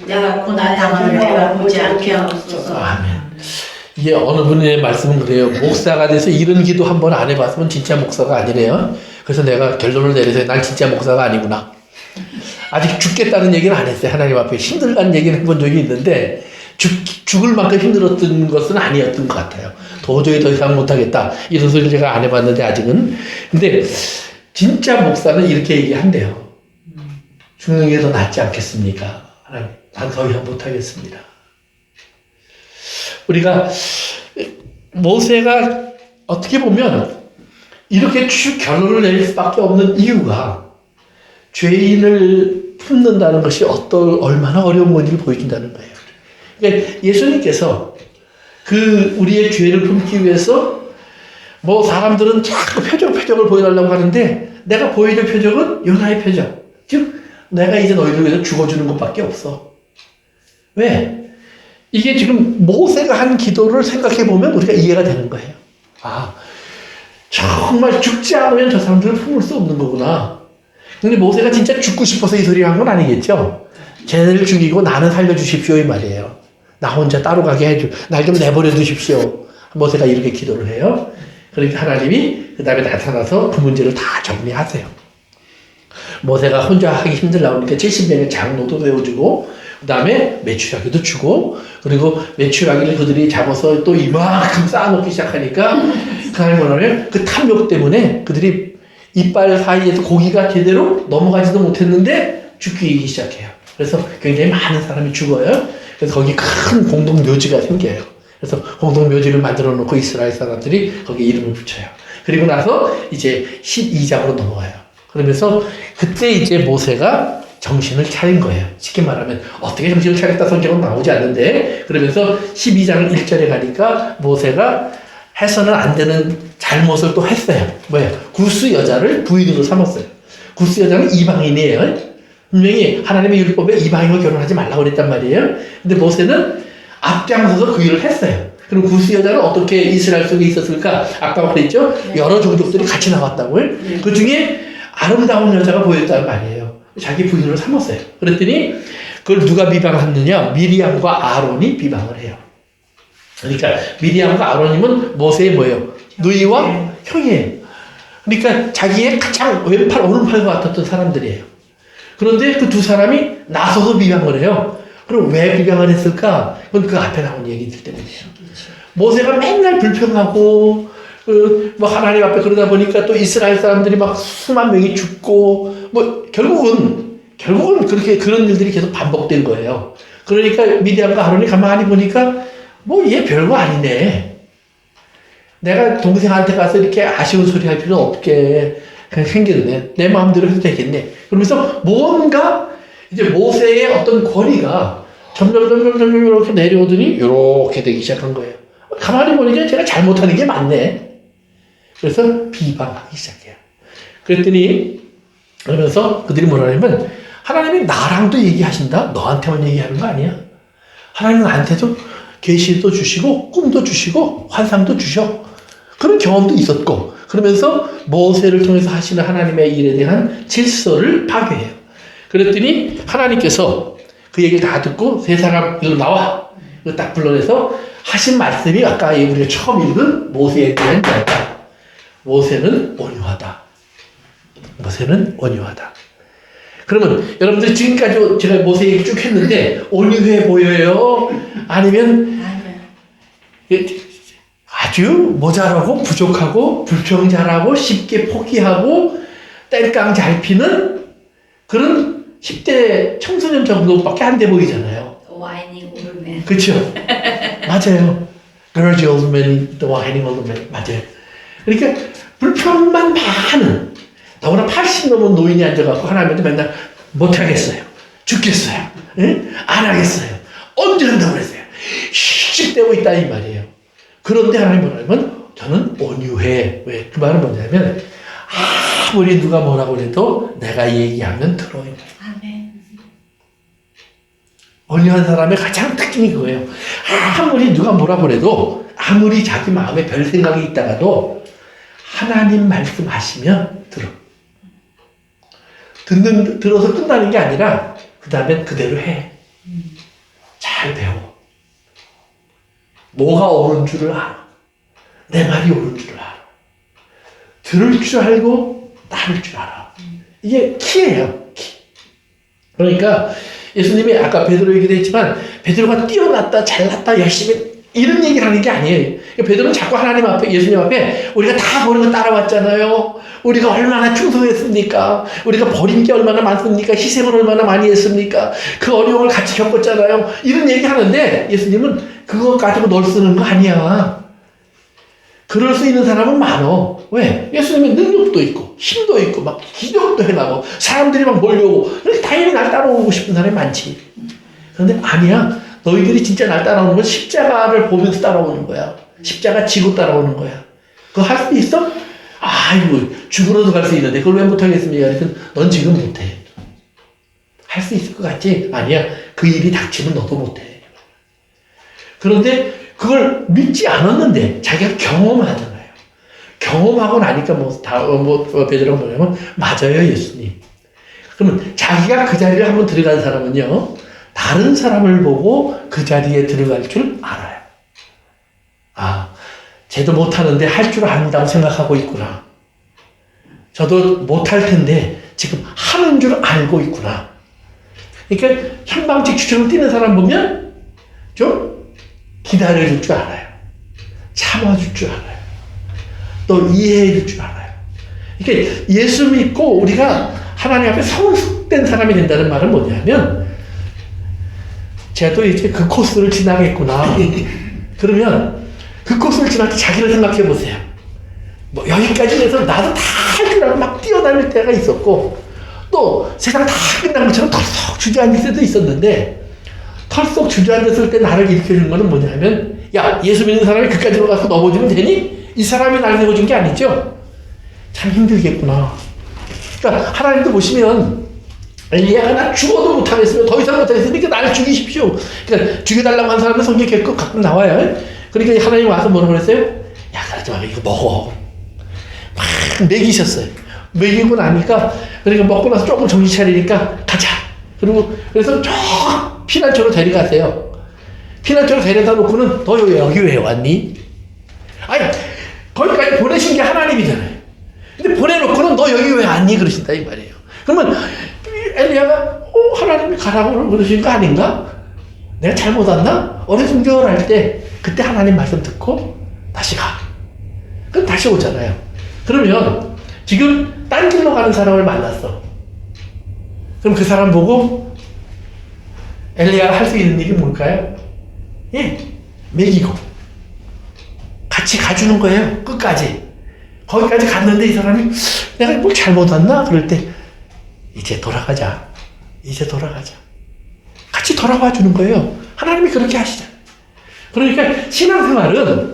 내가 고난당을 내가 보지 않게 하옵소서. 아멘. 이게 어느 분의 말씀은 그래요. 목사가 돼서 이런 기도 한 번 안 해봤으면 진짜 목사가 아니래요. 그래서 내가 결론을 내려서 난 진짜 목사가 아니구나. 아직 죽겠다는 얘기는 안 했어요. 하나님 앞에 힘들다는 얘기는 해본 적이 있는데 죽을 만큼 힘들었던 것은 아니었던 것 같아요. 도저히 더 이상 못하겠다. 이런 소리를 제가 안 해봤는데 아직은. 근데 진짜 목사는 이렇게 얘기한대요. 죽는 게 더 낫지 않겠습니까? 하나님, 난 더 이상 못하겠습니다. 우리가 모세가 어떻게 보면 이렇게 결론을 내릴 수밖에 없는 이유가 죄인을 품는다는 것이 얼마나 어려운 건지를 보여준다는 거예요. 그러니까 예수님께서 우리의 죄를 품기 위해서 뭐 사람들은 자꾸 표적을 보여달라고 하는데 내가 보여줄 표적은 요나의 표적. 즉 내가 이제 너희를 위해서 죽어주는 것밖에 없어. 왜? 이게 지금 모세가 한 기도를 생각해 보면 우리가 이해가 되는 거예요. 아, 정말 죽지 않으면 저 사람들을 품을 수 없는 거구나. 근데 모세가 진짜 죽고 싶어서 이 소리 한 건 아니겠죠? 쟤네를 죽이고 나는 살려주십시오 이 말이에요. 나 혼자 따로 가게 날 좀 내버려 두십시오. 모세가 이렇게 기도를 해요. 그러니까 하나님이 그 다음에 나타나서 그 문제를 다 정리하세요. 모세가 혼자 하기 힘들다고 하니까 70명의 장로도 세워주고 그 다음에 메추라기도 주고, 그리고 메추라기를 그들이 잡아서 또 이만큼 쌓아놓기 시작하니까 하나님 뭐냐면 그 탐욕 때문에 그들이 이빨 사이에서 고기가 제대로 넘어가지도 못했는데 죽기 시작해요. 그래서 굉장히 많은 사람이 죽어요. 그래서 거기 큰 공동묘지가 생겨요. 그래서 공동묘지를 만들어 놓고 이스라엘 사람들이 거기에 이름을 붙여요. 그리고 나서 이제 12장으로 넘어가요. 그러면서 그때 이제 모세가 정신을 차린 거예요. 쉽게 말하면 어떻게 정신을 차렸다 성경은 나오지 않는데, 그러면서 12장 1절에 가니까 모세가 해서는 안 되는 잘못을 또 했어요. 뭐예요? 구스 여자를 부인으로 삼았어요. 구스 여자는 이방인이에요. 분명히 하나님의 율법에 이방인과 결혼하지 말라고 그랬단 말이에요. 근데 모세는 앞장서서 그 일을 했어요. 그럼 구스 여자는 어떻게 이스라엘 속에 있었을까? 아까 그랬죠? 여러 종족들이 같이 나왔다고요. 그 중에 아름다운 여자가 보였단 말이에요. 자기 부인으로 삼았어요. 그랬더니 그걸 누가 비방하느냐? 미리암과 아론이 비방을 해요. 그러니까 미리암과 아론이면 모세의 뭐예요? 누이와 형이에요. 그러니까 자기의 가장 왼팔 오른팔과 같았던 사람들이에요. 그런데 그 두 사람이 나서서 비방을 해요. 그럼 왜 비방을 했을까? 그건 그 앞에 나온 얘기들 때문이에요. 모세가 맨날 불평하고 뭐 하나님 앞에 그러다 보니까 또 이스라엘 사람들이 막 수만 명이 죽고 뭐 결국은 그렇게 그런 일들이 계속 반복된 거예요. 그러니까 미디안과 아론이 가만히 보니까 뭐 얘 별거 아니네. 내가 동생한테 가서 이렇게 아쉬운 소리 할 필요 없게 그냥 생겼네. 내 마음대로 해도 되겠네. 그러면서 뭔가 이제 모세의 어떤 권위가 점점 이렇게 내려오더니 이렇게 되기 시작한 거예요. 가만히 보니까 제가 잘못하는 게 맞네. 그래서 비방하기 시작해요. 그랬더니 그러면서 그들이 뭐라 하냐면 하나님이 나랑도 얘기하신다? 너한테만 얘기하는 거 아니야? 하나님은 나한테도 계시도 주시고 꿈도 주시고 환상도 주셔. 그런 경험도 있었고 그러면서 모세를 통해서 하시는 하나님의 일에 대한 질서를 파괴해요. 그랬더니 하나님께서 그 얘기를 다 듣고 세 사람 일로 나와. 이거 딱 불러내서 하신 말씀이 아까 우리가 처음 읽은 모세에 대한 이야기다. 모세는 온유하다. 모세는 온유하다. 그러면 여러분들 지금까지 제가 모세 얘기 쭉 했는데 온유해 보여요? 아니면 아주 모자라고 부족하고 불평자라고 쉽게 포기하고 땡깡 잘 피는 그런 10대 청소년 정도밖에 안 돼 보이잖아요. 와이닝 오르면. 그렇죠? 맞아요. Grudgy old man, the whining old man. 맞아요. 그러니까 불평만 많은 더구나 80 넘은 노인이 앉아갖고 하나님한테 맨날 못하겠어요. 죽겠어요. 응? 안 하겠어요. 언제 한다고 그랬어요. 씩씩대고 있다 이 말이에요. 그런데 하나님 뭐냐면 저는 온유해. 왜? 그 말은 뭐냐면 아무리 누가 뭐라고 해도 내가 얘기하면 들어요. 아멘. 온유한 사람의 가장 특징이 그거예요. 아무리 누가 뭐라고 해도 아무리 자기 마음에 별 생각이 있다가도 하나님 말씀하시면 들어. 들어서 끝나는 게 아니라 그 다음엔 그대로 해. 잘 배워. 뭐가 옳은 줄을 알아. 내 말이 옳은 줄을 알아. 들을 줄 알고 따를 줄 알아. 이게 키예요. 키. 그러니까 예수님이 아까 베드로 얘기도 했지만 베드로가 뛰어났다 잘났다 열심히 이런 얘기를 하는 게 아니에요. 베드로는 자꾸 하나님 앞에 예수님 앞에 우리가 다 버리고 따라왔잖아요. 우리가 얼마나 충성했습니까? 우리가 버린 게 얼마나 많습니까? 희생을 얼마나 많이 했습니까? 그 어려움을 같이 겪었잖아요. 이런 얘기 하는데 예수님은 그거 가지고 널 쓰는 거 아니야. 그럴 수 있는 사람은 많어. 왜? 예수님의 능력도 있고 힘도 있고 막 기적도 해나고 사람들이 막 몰려오고 당연히 날 따라오고 싶은 사람이 많지. 그런데 아니야. 너희들이 진짜 날 따라오는 건 십자가를 보면서 따라오는 거야. 십자가 지고 따라오는 거야. 그거 할 수 있어? 아이고 죽으러도 갈 수 있는데 그걸 왜 못하겠습니까? 그러니까 넌 지금 못해. 할 수 있을 것 같지? 아니야. 그 일이 닥치면 너도 못해. 그런데 그걸 믿지 않았는데 자기가 경험하잖아요. 경험하고 나니까 베드로가 뭐냐면 맞아요 예수님. 그러면 자기가 그 자리를 한번 들어간 사람은요. 다른 사람을 보고 그 자리에 들어갈 줄 알아요. 아, 쟤도 못하는데 할 줄 안다고 생각하고 있구나. 저도 못할 텐데 지금 하는 줄 알고 있구나. 그러니까 현방직 추천을 뛰는 사람 보면 좀 기다려줄 줄 알아요. 참아줄 줄 알아요. 또 이해해줄 줄 알아요. 그러니까 예수 믿고 우리가 하나님 앞에 성숙된 사람이 된다는 말은 뭐냐면 쟤도 이제 그 코스를 지나겠구나. 그러면 그 코스를 지날 때 자기를 생각해 보세요. 뭐 여기까지 해서 나도 다 할 줄 알고 막 뛰어다닐 때가 있었고 또 세상 다 끝난 것처럼 털썩 주저앉을 때도 있었는데 털썩 주저앉았을 때 나를 일으켜준 거는 뭐냐면 야 예수 믿는 사람이 그까지로 가서 넘어지면 되니? 이 사람이 나를 세워준 게 아니죠? 참 힘들겠구나. 그러니까 하나님도 보시면 엘리야가 나 죽어도 못하겠으면 더 이상 못하겠으니까 나를 죽이십시오. 그러니까 죽여달라고 한 사람은 성경에 계속 가끔 나와요. 그러니까 하나님 와서 뭐라고 그랬어요? 야, 그러지 마. 이거 먹어. 막 먹이셨어요. 먹이고 나니까 그러니까 먹고 나서 조금 정신 차리니까 가자. 그리고 그래서 저 피난처로 데려가세요. 피난처로 데려다 놓고는 너 여기 왜 왔니? 아니 거기까지 보내신 게 하나님이잖아요. 근데 보내놓고는 너 여기 왜 왔니? 그러신다 이 말이에요. 그러면 엘리야가 하나님이 가라고 그러신 거 아닌가? 내가 잘못 왔나? 어리둥절할 때 그때 하나님 말씀 듣고 다시 가. 그럼 다시 오잖아요. 그러면 지금 딴 길로 가는 사람을 만났어. 그럼 그 사람 보고 엘리야가 할 수 있는 일이 뭘까요? 예, 먹이고 같이 가주는 거예요. 끝까지. 거기까지 갔는데 이 사람이 내가 뭘 잘못 왔나? 그럴 때 이제 돌아가자. 이제 돌아가자. 같이 돌아와 주는 거예요. 하나님이 그렇게 하시잖아요. 그러니까 신앙생활은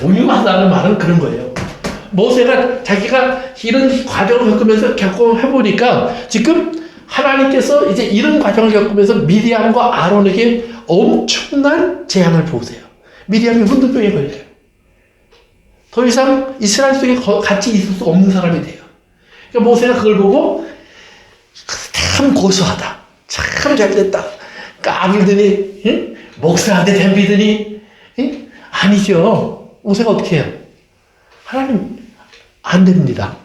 온유하다는 말은 그런 거예요. 모세가 자기가 이런 과정을 겪으면서 겪어보니까 지금 하나님께서 이제 이런 과정을 겪으면서 미리암과 아론에게 엄청난 재앙을 보세요. 미리암이 훈두병에 걸려요. 더 이상 이스라엘 속에 같이 있을 수 없는 사람이 돼요. 그러니까 모세가 그걸 보고 참 고소하다. 참 잘됐다. 까불더니 응? 목사한테 덤비더니 응? 아니죠. 모세가 어떻게 해요? 하나님 안 됩니다.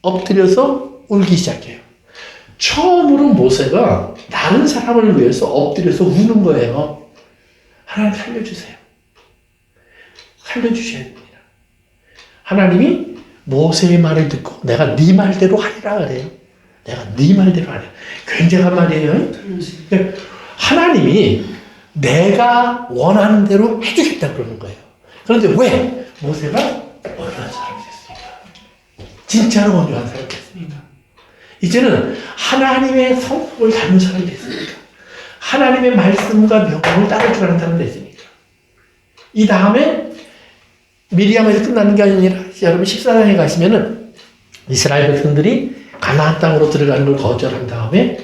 엎드려서 울기 시작해요. 처음으로 모세가 다른 사람을 위해서 엎드려서 우는 거예요. 하나님 살려주세요. 살려주셔야 됩니다. 하나님이 모세의 말을 듣고 내가 네 말대로 하리라 그래요. 내가 네 말대로 하리라. 굉장한 말이에요. 그러니까 하나님이 내가 원하는 대로 해주겠다 그러는 거예요. 그런데 왜? 모세가 온유한 사람이 됐으니까. 진짜로 온유한 사람이 됐으니까. 이제는 하나님의 성품을 닮은 사람이 됐으니까. 하나님의 말씀과 명령을 따를 줄 아는 사람이 됐으니까. 이 다음에 미리암에서 끝나는 게 아니라 여러분 14장에 가시면은 이스라엘 백성들이 가나안 땅으로 들어가는 걸 거절한 다음에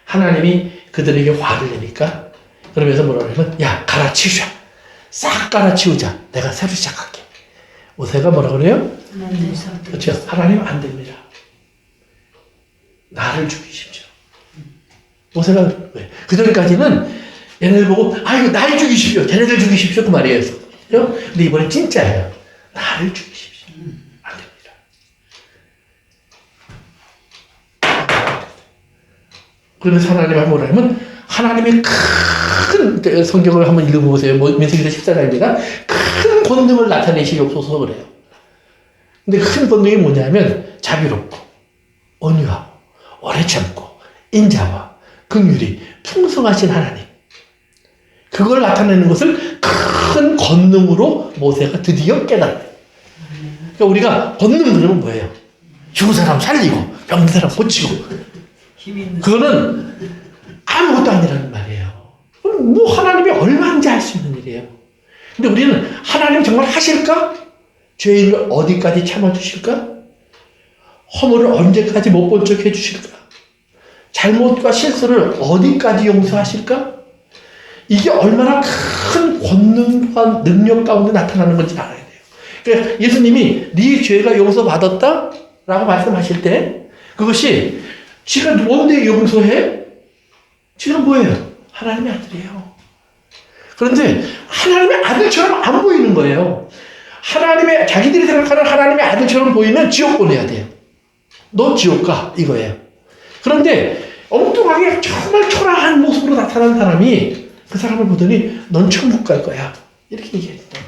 하나님이 그들에게 화를 내니까 그러면서 뭐라 그러면 야 갈아치우자. 싹 갈아치우자. 내가 새로 시작할게. 모세가 뭐라 그래요? 그렇죠. 하나님 안 됩니다. 나를 죽이십시오. 모세가 왜? 그 전까지는 얘네들 보고 이거 날 죽이십시오. 쟤네들 죽이십시오. 그 말이에요. 그렇죠? 근데 이번엔 진짜예요. 나를 죽이십시오. 안 됩니다. 그러면서 하나님을 뭐라 하면 하나님의 큰 성경을 한번 읽어보세요. 민수기서 14장입니다. 큰 권능을 나타내시옵소서 그래요. 근데 큰 권능이 뭐냐면 자비롭고 온유하고 오래 참고 인자와 긍휼이 풍성하신 하나님. 그걸 나타내는 것을 큰 권능으로 모세가 드디어 깨달아요. 그러니까 우리가 권능 그러면 뭐예요? 죽은 사람 살리고 병든 사람 고치고 그거는 아무것도 아니라는 말이에요. 뭐 하나님이 얼마인지 알 수 있는 일이에요. 근데 우리는 하나님 정말 하실까? 죄인을 어디까지 참아주실까? 허물을 언제까지 못 본 척 해주실까? 잘못과 실수를 어디까지 용서하실까? 이게 얼마나 큰 권능과 능력 가운데 나타나는 건지 알아야 돼요. 그러니까 예수님이 네 죄가 용서받았다? 라고 말씀하실 때 그것이 지가 뭔데 용서해? 지금 뭐예요? 하나님의 아들이에요. 그런데 하나님의 아들처럼 안 보이는 거예요. 자기들이 생각하는 하나님의 아들처럼 보이면 지옥 보내야 돼요. 너 지옥 가 이거예요. 그런데 엉뚱하게 정말 초라한 모습으로 나타난 사람이 그 사람을 보더니 넌 천국 갈 거야. 이렇게 얘기했단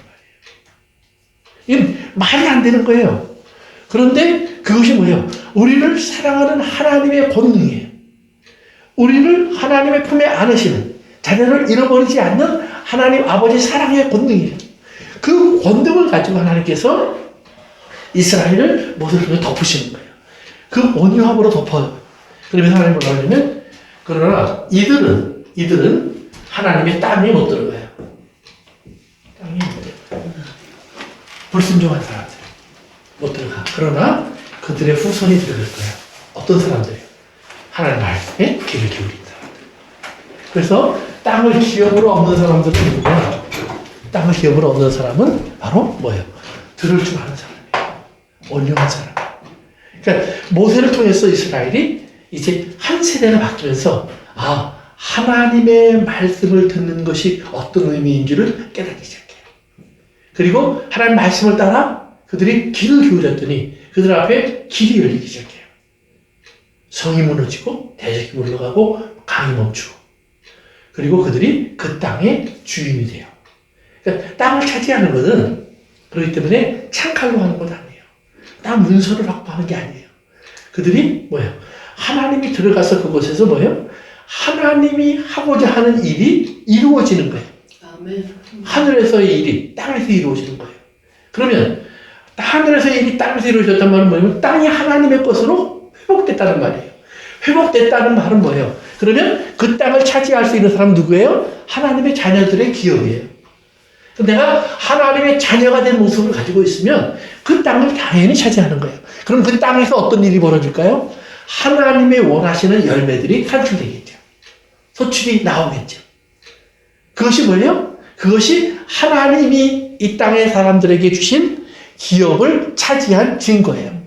말이에요. 이건 말이 안 되는 거예요. 그런데 그것이 뭐예요? 우리를 사랑하는 하나님의 권능이에요. 우리를 하나님의 품에 안으시는 자녀를 잃어버리지 않는 하나님 아버지 사랑의 권능이에요. 그 권능을 가지고 하나님께서 이스라엘을 모세로 덮으시는 거예요. 그 온유함으로 덮어요. 그러면서 하나님 뭐라 하냐면 그러나 이들은 하나님의 땅에 못 들어가요. 땅에 못 들어가요. 불순종한 사람들 못 들어가. 그러나 그들의 후손이 들어갈 거예요. 어떤 사람들이에요? 하나님 말씀에 귀를 기울인 사람들. 그래서 땅을 기업으로 얻는 사람들은 누구냐? 땅을 기업으로 얻는 사람은 바로 뭐예요? 들을 줄 아는 사람이에요. 온유한 사람. 그러니까 모세를 통해서 이스라엘이 이제 한 세대가 바뀌면서 하나님의 말씀을 듣는 것이 어떤 의미인지를 깨닫기 시작해요. 그리고 하나님 말씀을 따라 그들이 귀를 기울였더니 그들 앞에 길이 열리기 시작해요. 성이 무너지고 대적이 물러가고 강이 멈추고 그리고 그들이 그 땅의 주인이 돼요. 그러니까 땅을 차지하는 것은 그렇기 때문에 창칼로 하는 것 아니에요. 땅 문서를 확보하는 게 아니에요. 그들이 뭐예요? 하나님이 들어가서 그곳에서 뭐예요? 하나님이 하고자 하는 일이 이루어지는 거예요. 아멘. 하늘에서의 일이 땅에서 이루어지는 거예요. 그러면 하늘에서의 일이 땅에서 이루어졌단 말은 뭐냐면 땅이 하나님의 것으로 회복됐다는 말이에요. 회복됐다는 말은 뭐예요? 그러면 그 땅을 차지할 수 있는 사람은 누구예요? 하나님의 자녀들의 기업이에요. 내가 하나님의 자녀가 된 모습을 가지고 있으면 그 땅을 당연히 차지하는 거예요. 그럼 그 땅에서 어떤 일이 벌어질까요? 하나님의 원하시는 열매들이 산출되겠죠. 소출이 나오겠죠. 그것이 뭐예요? 그것이 하나님이 이 땅의 사람들에게 주신 기업을 차지한 증거예요.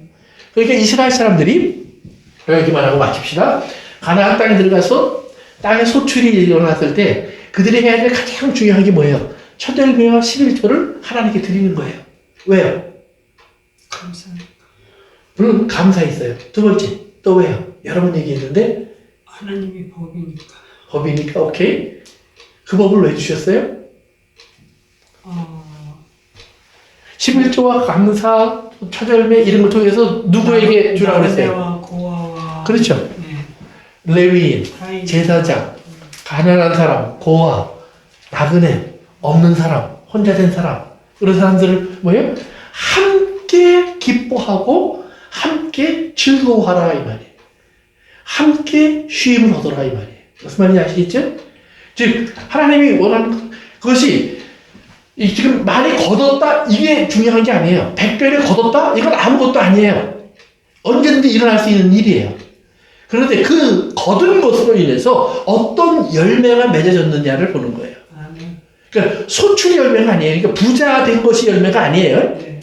그러니까 이스라엘 사람들이 여기만 하고 마칩시다. 가나안 땅에 들어가서 땅의 소출이 일어났을 때 그들이 해야 될 가장 중요한 게 뭐예요? 첫 열매와 11조를 하나님께 드리는 거예요. 왜요? 감사합니다. 물론 감사했어요. 두 번째, 또 왜요? 여러 번 얘기했는데 하나님이 법이니까. 법이니까 오케이. 그 법을 왜 주셨어요? 11조와 감사, 첫 열매 이런 걸 통해서 누구에게 주라고 그랬어요? 고아와 그렇죠. 네. 레위인, 타인. 제사장, 가난한 사람, 고아, 나그네, 없는 사람, 혼자 된 사람 그런 사람들을 뭐예요? 함께 기뻐하고 함께 즐거워하라 이 말이에요. 함께 쉼을 얻어라 이 말이에요. 무슨 말인지 아시겠죠? 즉 하나님이 원하는 그것이 지금 많이 거뒀다 이게 중요한 게 아니에요. 100배를 거뒀다 이건 아무것도 아니에요. 언제든지 일어날 수 있는 일이에요. 그런데 그 거둔 것으로 인해서 어떤 열매가 맺어졌느냐를 보는 거예요. 그러니까 소출이 열매가 아니에요. 그러니까 부자 된 것이 열매가 아니에요. 네.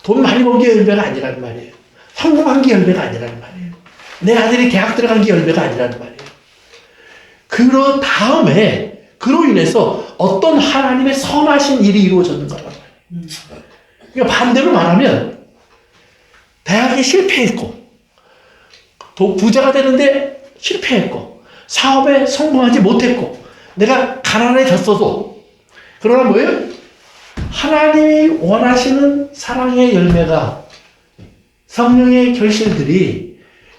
돈 많이 번 게 열매가 아니라는 말이에요. 성공한 게 열매가 아니라는 말이에요. 내 아들이 대학 들어간 게 열매가 아니라는 말이에요. 그런 다음에 그로 인해서 어떤 하나님의 선하신 일이 이루어졌는 거란 말이에요. 그러니까 반대로 말하면 대학에 실패했고 부자가 되는데 실패했고 사업에 성공하지 못했고 내가 가난해졌어도 그러나 뭐예요? 하나님이 원하시는 사랑의 열매가 성령의 결실들이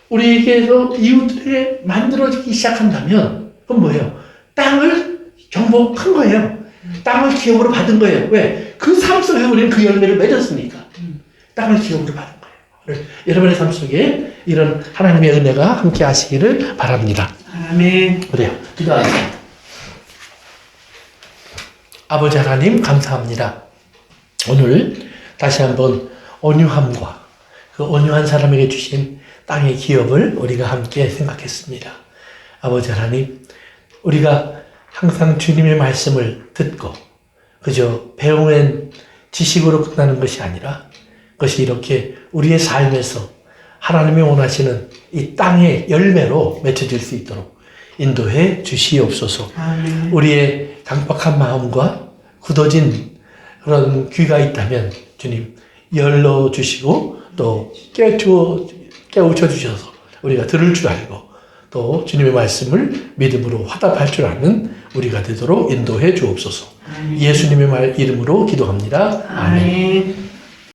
우리에게서 이웃들에게 만들어지기 시작한다면 그건 뭐예요? 땅을 정복한 거예요. 땅을 기업으로 받은 거예요. 왜? 그 삶 속에 우리는 그 열매를 맺었으니까 땅을 기업으로 받은 거예요. 여러분의 삶 속에 이런 하나님의 은혜가 함께 하시기를 바랍니다. 아멘. 그래요. 기도하겠습니다. 아버지 하나님 감사합니다. 오늘 다시 한번 온유함과 그 온유한 사람에게 주신 땅의 기업을 우리가 함께 생각했습니다. 아버지 하나님, 우리가 항상 주님의 말씀을 듣고 그저 배운 지식으로 끝나는 것이 아니라 그것이 이렇게 우리의 삶에서 하나님이 원하시는 이 땅의 열매로 맺혀질 수 있도록 인도해 주시옵소서. 아멘. 우리의 강박한 마음과 굳어진 그런 귀가 있다면 주님 열러 주시고 또 깨우쳐 주셔서 우리가 들을 줄 알고 또 주님의 말씀을 믿음으로 화답할 줄 아는 우리가 되도록 인도해 주옵소서. 예수님의 이름으로 기도합니다. 아멘. 아멘.